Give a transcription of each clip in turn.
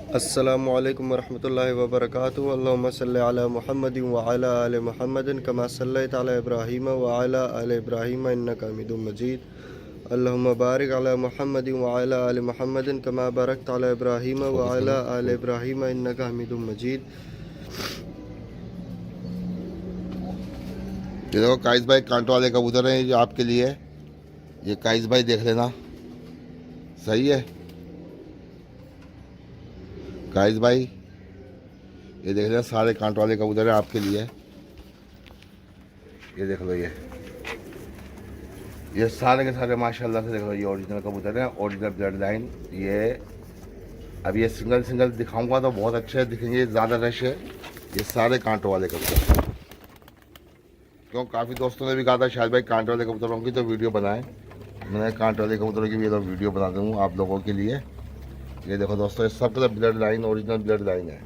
अस्सलामु अलैकुम वरहमतुल्लाहि वबरकातुहू। अल्लाहुम्मा सल्लि अला मुहम्मदिन व अला आलि मुहम्मदिन कमा सल्लैता अला इब्राहीम व अला आलि इब्राहीम इन्नका हमीदुम मजीद। अल्लाहुम्मा बारिक अला मुहम्मदिन व अला आलि मुहम्मदिन कमा बारकता अला इब्राहीम व अला आलि इब्राहीम इन्नका हमीदुम मजीद। ये देखो काइस भाई कांटो वाले कबूतर हैं, ये आपके लिए है। ये काइस भाई देख लेना, सही है काइस भाई। ये देख लेना, सारे कांटो वाले कबूतर हैं आपके लिए। ये देख लो, ये सारे के सारे माशाल्लाह से देख लो, ये ओरिजिनल कबूतर हैं, ओरिजिनल ब्लड लाइन। ये अब ये सिंगल सिंगल दिखाऊंगा तो बहुत अच्छे दिखेंगे, ज़्यादा रश है। ये सारे कांटो वाले कबूतर, क्यों काफ़ी दोस्तों ने भी कहा था शायद भाई कांटे वाले कबूतरों की तो वीडियो बनाएं। मैंने कांटे वाले कबूतरों की भी तो वीडियो बना दूँ आप लोगों के लिए। ये देखो दोस्तों, ये सब का blood line, original blood line है।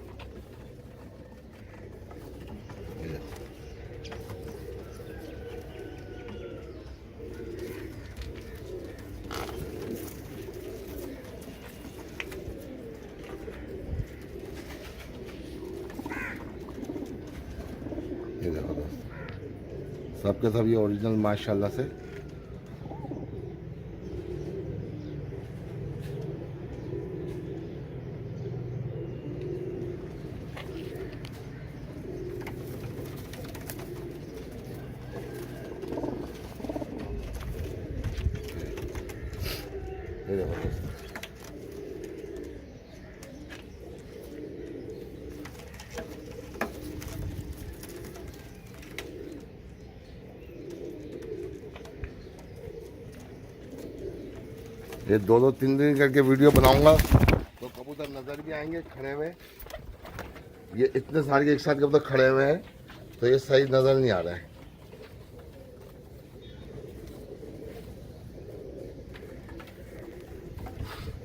ये देखो दोस्तों, सब के सब ये ओरिजिनल माशाल्लाह से। ये देखो दोस्तों, ये दो दो तीन दिन करके वीडियो बनाऊंगा तो कबूतर नज़र भी आएंगे खड़े हुए। ये इतने सारे एक साथ कबूतर खड़े हुए हैं तो ये सही नज़र नहीं आ रहा है।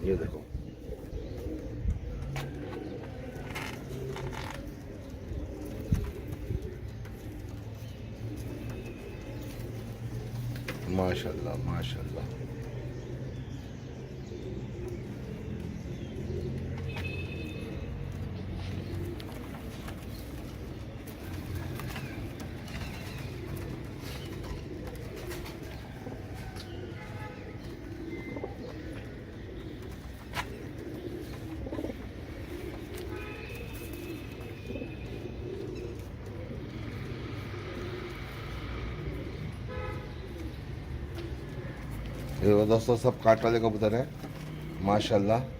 ये देखो, माशाल्लाह माशाल्लाह। ये दोस्तों सब काट वाले कबूतर हैं माशाल्लाह।